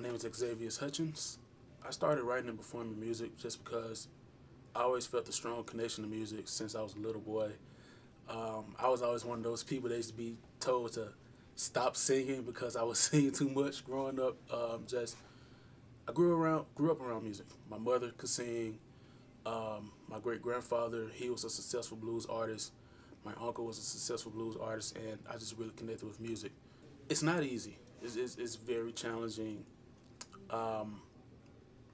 name is Xzavious Hutchins. I started writing and performing music just because I always felt a strong connection to music since I was a little boy. I was always one of those people that used to be told to stop singing because I was singing too much growing up. I grew up around music. My mother could sing. My great grandfather, he was a successful blues artist. My uncle was a successful blues artist, and I just really connected with music. It's not easy. It's very challenging. Um,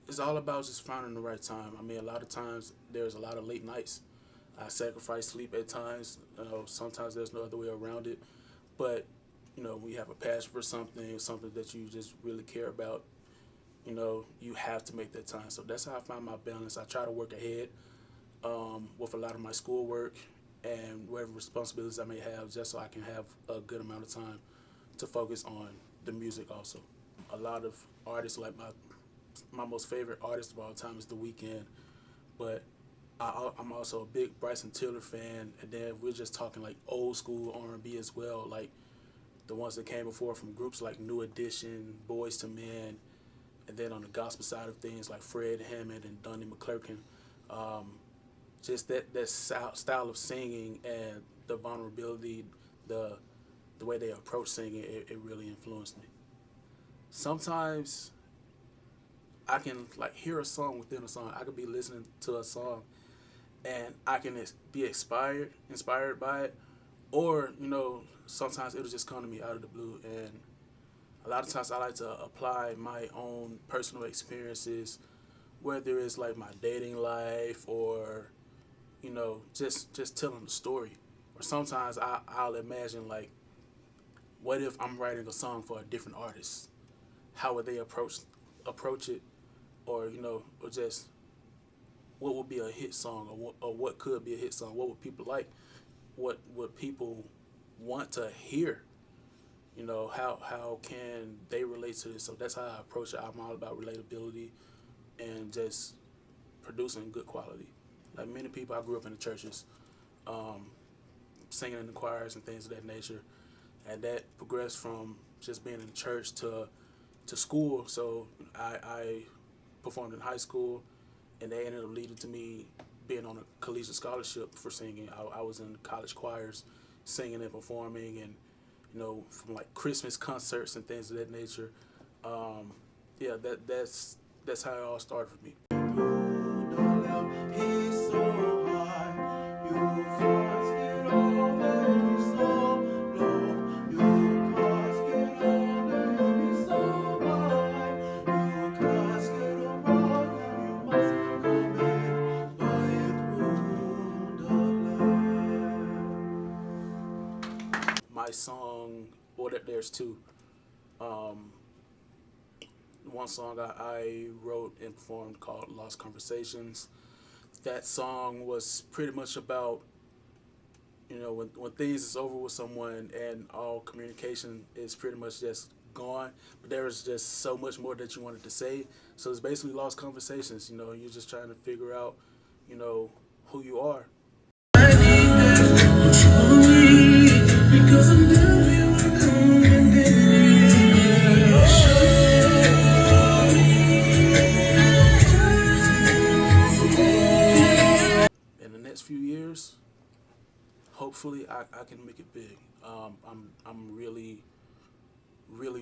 it's all about just finding the right time. I mean, a lot of times there's a lot of late nights. I sacrifice sleep at times. Sometimes there's no other way around it. But when you have a passion for something that you just really care about, you have to make that time. So that's how I find my balance. I try to work ahead with a lot of my schoolwork and whatever responsibilities I may have, just so I can have a good amount of time to focus on the music also. A lot of artists, like my most favorite artist of all time is The Weeknd, but I'm also a big Bryson Tiller fan, and then we're just talking like old school R&B as well, like the ones that came before from groups like New Edition, Boys to Men, and then on the gospel side of things like Fred Hammond and Donnie McClurkin. Just that style of singing and the vulnerability, the way they approach singing, it really influenced me. Sometimes I can like hear a song within a song. I could be listening to a song and I can be inspired by it, or sometimes it'll just come to me out of the blue. And a lot of times I like to apply my own personal experiences, whether it's like my dating life or just telling the story. Or sometimes I'll imagine like, what if I'm writing a song for a different artist? How would they approach it? Or or just what would be a hit song, or what could be a hit song? What would people like? What would people want to hear? How can they relate to this? So that's how I approach it. I'm all about relatability and just producing good quality. Like many people, I grew up in the churches, singing in the choirs and things of that nature, and that progressed from just being in church to school. So I performed in high school, and they ended up leading to me being on a collegiate scholarship for singing. I was in college choirs, singing and performing, and from like Christmas concerts and things of that nature. Yeah, that's how it all started for me. My song, well, there's two. Um, One song I wrote and performed called Lost Conversations. That song was pretty much about, when things is over with someone and all communication is pretty much just gone, but there was just so much more that you wanted to say. So it's basically lost conversations. You're just trying to figure out, who you are. Because I love you, I come and in the next few years, hopefully I can make it big. I'm really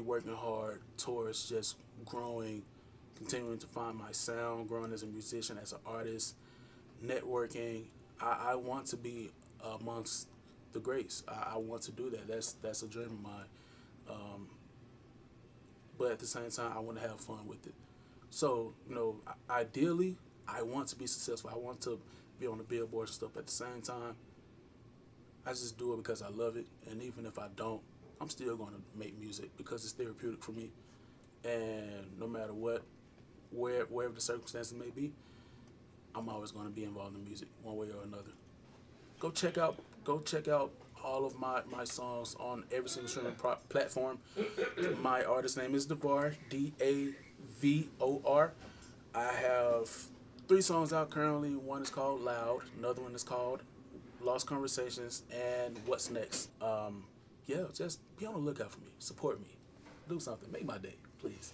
working hard towards just growing, continuing to find my sound, growing as a musician, as an artist, networking. I want to be amongst the greats. I want to do that. That's a dream of mine. But at the same time, I want to have fun with it. So, ideally, I want to be successful. I want to be on the billboards and stuff. At the same time, I just do it because I love it. And even if I don't, I'm still going to make music because it's therapeutic for me. And no matter what, wherever the circumstances may be, I'm always going to be involved in music one way or another. Go check out all of my songs on every single streaming platform. My artist name is Davor, Davor. I have 3 songs out currently. One is called Loud, another one is called Lost Conversations, and What's Next. Yeah, just be on the lookout for me. Support me. Do something. Make my day, please.